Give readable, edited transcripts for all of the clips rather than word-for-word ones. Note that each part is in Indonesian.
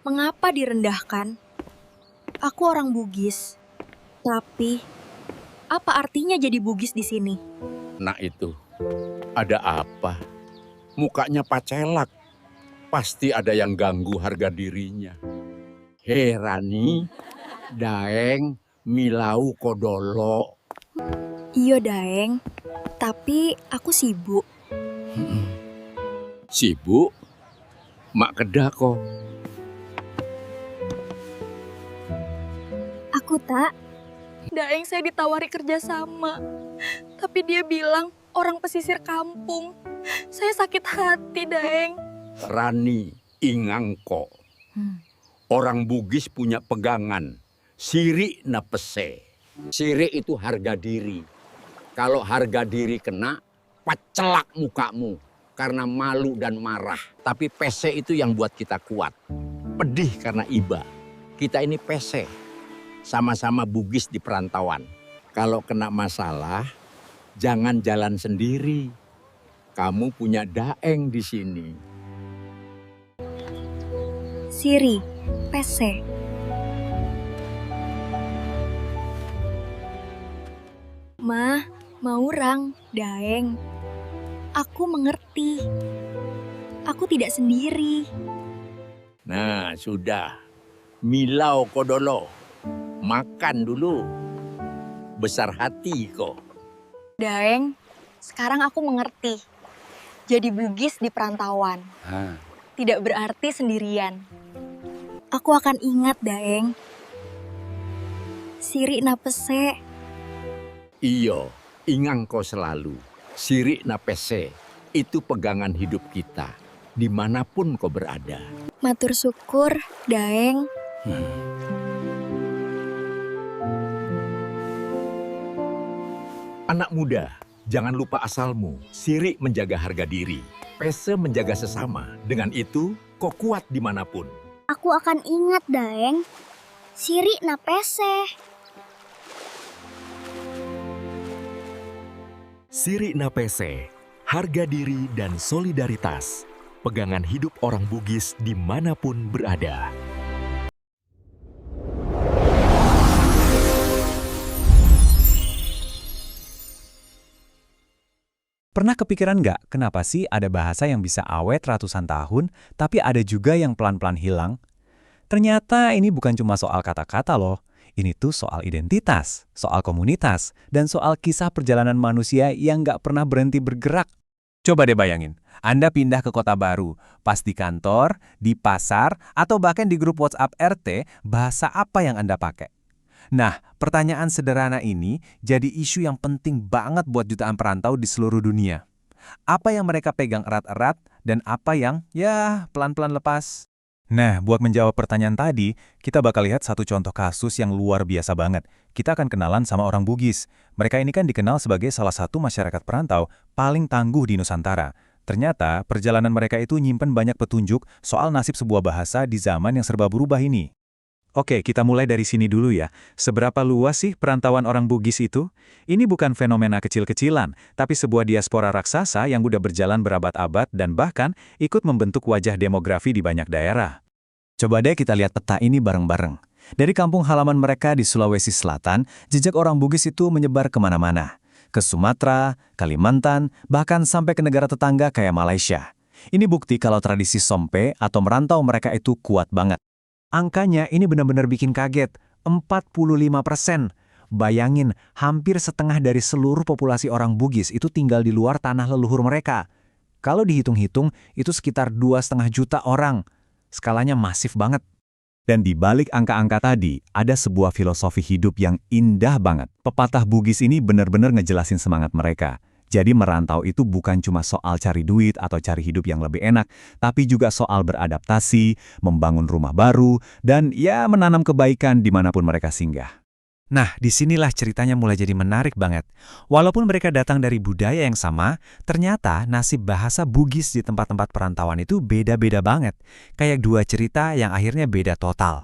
Mengapa direndahkan? Aku orang Bugis. Tapi, apa artinya jadi Bugis di sini? Nah itu, ada apa? Mukanya pacelak. Pasti ada yang ganggu harga dirinya. Hei Rani, Daeng, Milau Kodolo. Iya, Daeng. Tapi aku sibuk. Sibuk? Mak kedah kok. Aku tak. Daeng saya ditawari kerjasama. Tapi dia bilang orang pesisir kampung. Saya sakit hati, Daeng. Rani, ingang kok. Orang Bugis punya pegangan. Siri na pese. Siri itu harga diri. Kalau harga diri kena, pacelak mukamu. Karena malu dan marah. Tapi pese itu yang buat kita kuat. Pedih karena iba. Kita ini pese. Sama-sama Bugis di perantauan. Kalau kena masalah, jangan jalan sendiri. Kamu punya Daeng di sini. Siri, pese. Ma, Maurang, Daeng. Aku mengerti. Aku tidak sendiri. Nah, sudah. Milau Kodolo. Makan dulu. Besar hati kok. Daeng, sekarang aku mengerti. Jadi Bugis di perantauan. Tidak berarti sendirian. Aku akan ingat, Daeng. Siri napese. Iyo, ingang kau selalu. Siri na pese. Itu pegangan hidup kita. Dimanapun kau berada. Matur syukur, Daeng. Anak muda, jangan lupa asalmu. Siri menjaga harga diri. Pese menjaga sesama. Dengan itu, kau kuat dimanapun. Aku akan ingat, Daeng. Siri napese. Siri Napese, harga diri dan solidaritas. Pegangan hidup orang Bugis dimanapun berada. Pernah kepikiran nggak kenapa sih ada bahasa yang bisa awet ratusan tahun, tapi ada juga yang pelan-pelan hilang? Ternyata ini bukan cuma soal kata-kata loh. Ini tuh soal identitas, soal komunitas, dan soal kisah perjalanan manusia yang nggak pernah berhenti bergerak. Coba deh bayangin, Anda pindah ke kota baru, pas di kantor, di pasar, atau bahkan di grup WhatsApp RT, bahasa apa yang Anda pakai? Nah, pertanyaan sederhana ini jadi isu yang penting banget buat jutaan perantau di seluruh dunia. Apa yang mereka pegang erat-erat dan apa yang, ya, pelan-pelan lepas? Nah, buat menjawab pertanyaan tadi, kita bakal lihat satu contoh kasus yang luar biasa banget. Kita akan kenalan sama orang Bugis. Mereka ini kan dikenal sebagai salah satu masyarakat perantau paling tangguh di Nusantara. Ternyata, perjalanan mereka itu nyimpen banyak petunjuk soal nasib sebuah bahasa di zaman yang serba berubah ini. Oke, kita mulai dari sini dulu ya. Seberapa luas sih perantauan orang Bugis itu? Ini bukan fenomena kecil-kecilan, tapi sebuah diaspora raksasa yang udah berjalan berabad-abad dan bahkan ikut membentuk wajah demografi di banyak daerah. Coba deh kita lihat peta ini bareng-bareng. Dari kampung halaman mereka di Sulawesi Selatan, jejak orang Bugis itu menyebar kemana-mana. Ke Sumatera, Kalimantan, bahkan sampai ke negara tetangga kayak Malaysia. Ini bukti kalau tradisi sompe atau merantau mereka itu kuat banget. Angkanya ini benar-benar bikin kaget, 45%. Bayangin, hampir setengah dari seluruh populasi orang Bugis itu tinggal di luar tanah leluhur mereka. Kalau dihitung-hitung, itu sekitar 2,5 juta orang. Skalanya masif banget. Dan di balik angka-angka tadi, ada sebuah filosofi hidup yang indah banget. Pepatah Bugis ini benar-benar ngejelasin semangat mereka. Jadi merantau itu bukan cuma soal cari duit atau cari hidup yang lebih enak, tapi juga soal beradaptasi, membangun rumah baru, dan ya menanam kebaikan dimanapun mereka singgah. Nah, disinilah ceritanya mulai jadi menarik banget. Walaupun mereka datang dari budaya yang sama, ternyata nasib bahasa Bugis di tempat-tempat perantauan itu beda-beda banget. Kayak dua cerita yang akhirnya beda total.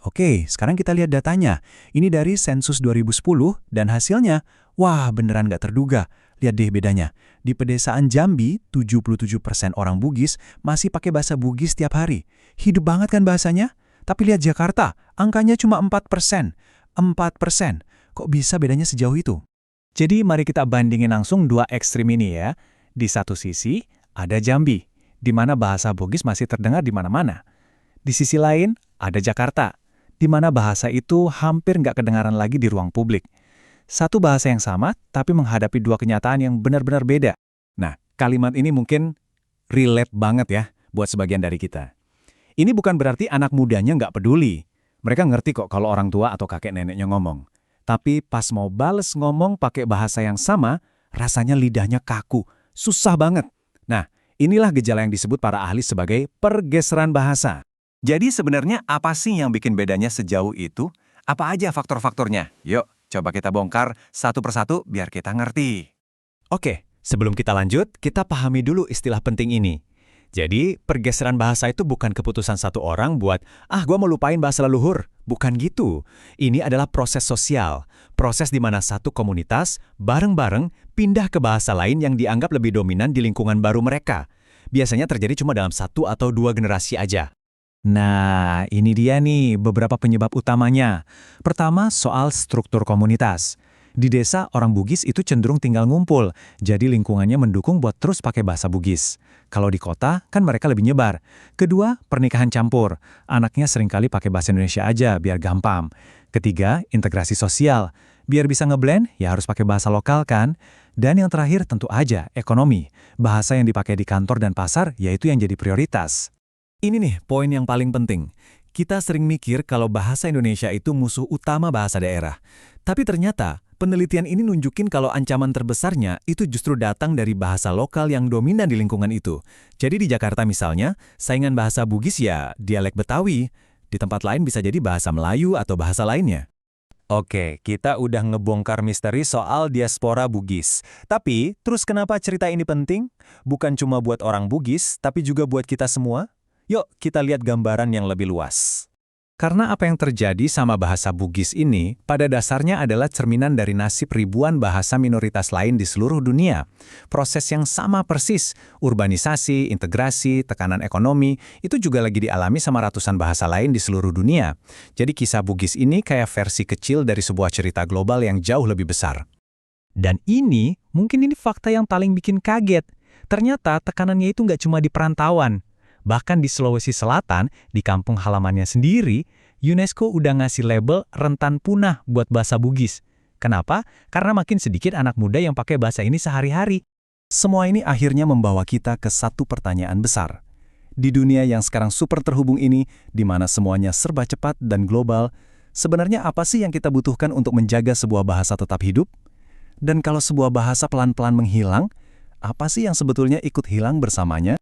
Oke, sekarang kita lihat datanya. Ini dari sensus 2010 dan hasilnya, wah beneran nggak terduga. Lihat deh bedanya. Di pedesaan Jambi, 77% orang Bugis masih pakai bahasa Bugis tiap hari. Hidup banget kan bahasanya? Tapi lihat Jakarta, angkanya cuma 4%. 4%. Kok bisa bedanya sejauh itu? Jadi mari kita bandingin langsung dua ekstrim ini ya. Di satu sisi, ada Jambi, di mana bahasa Bugis masih terdengar di mana-mana. Di sisi lain, ada Jakarta, di mana bahasa itu hampir nggak kedengaran lagi di ruang publik. Satu bahasa yang sama, tapi menghadapi dua kenyataan yang benar-benar beda. Nah, kalimat ini mungkin relate banget ya buat sebagian dari kita. Ini bukan berarti anak mudanya nggak peduli. Mereka ngerti kok kalau orang tua atau kakek neneknya ngomong. Tapi pas mau bales ngomong pakai bahasa yang sama, rasanya lidahnya kaku. Susah banget. Nah, inilah gejala yang disebut para ahli sebagai pergeseran bahasa. Jadi sebenarnya apa sih yang bikin bedanya sejauh itu? Apa aja faktor-faktornya? Yuk, coba kita bongkar satu persatu biar kita ngerti. Oke, sebelum kita lanjut, kita pahami dulu istilah penting ini. Jadi, pergeseran bahasa itu bukan keputusan satu orang buat, gua mau lupain bahasa leluhur. Bukan gitu. Ini adalah proses sosial. Proses di mana satu komunitas bareng-bareng pindah ke bahasa lain yang dianggap lebih dominan di lingkungan baru mereka. Biasanya terjadi cuma dalam 1 atau 2 generasi aja. Nah, ini dia nih beberapa penyebab utamanya. Pertama, soal struktur komunitas. Di desa, orang Bugis itu cenderung tinggal ngumpul, jadi lingkungannya mendukung buat terus pakai bahasa Bugis. Kalau di kota, kan mereka lebih nyebar. Kedua, pernikahan campur. Anaknya seringkali pakai bahasa Indonesia aja, biar gampang. Ketiga, integrasi sosial. Biar bisa ngeblend, ya harus pakai bahasa lokal kan? Dan yang terakhir tentu aja, ekonomi. Bahasa yang dipakai di kantor dan pasar, yaitu yang jadi prioritas. Ini nih, poin yang paling penting. Kita sering mikir kalau bahasa Indonesia itu musuh utama bahasa daerah. Tapi ternyata, penelitian ini nunjukin kalau ancaman terbesarnya itu justru datang dari bahasa lokal yang dominan di lingkungan itu. Jadi di Jakarta misalnya, saingan bahasa Bugis ya dialek Betawi. Di tempat lain bisa jadi bahasa Melayu atau bahasa lainnya. Oke, kita udah ngebongkar misteri soal diaspora Bugis. Tapi, terus kenapa cerita ini penting? Bukan cuma buat orang Bugis, tapi juga buat kita semua? Yuk, kita lihat gambaran yang lebih luas. Karena apa yang terjadi sama bahasa Bugis ini, pada dasarnya adalah cerminan dari nasib ribuan bahasa minoritas lain di seluruh dunia. Proses yang sama persis, urbanisasi, integrasi, tekanan ekonomi, itu juga lagi dialami sama ratusan bahasa lain di seluruh dunia. Jadi kisah Bugis ini kayak versi kecil dari sebuah cerita global yang jauh lebih besar. Dan mungkin ini fakta yang paling bikin kaget. Ternyata tekanannya itu nggak cuma di perantauan. Bahkan di Sulawesi Selatan, di kampung halamannya sendiri, UNESCO udah ngasih label rentan punah buat bahasa Bugis. Kenapa? Karena makin sedikit anak muda yang pakai bahasa ini sehari-hari. Semua ini akhirnya membawa kita ke satu pertanyaan besar. Di dunia yang sekarang super terhubung ini, di mana semuanya serba cepat dan global, sebenarnya apa sih yang kita butuhkan untuk menjaga sebuah bahasa tetap hidup? Dan kalau sebuah bahasa pelan-pelan menghilang, apa sih yang sebetulnya ikut hilang bersamanya?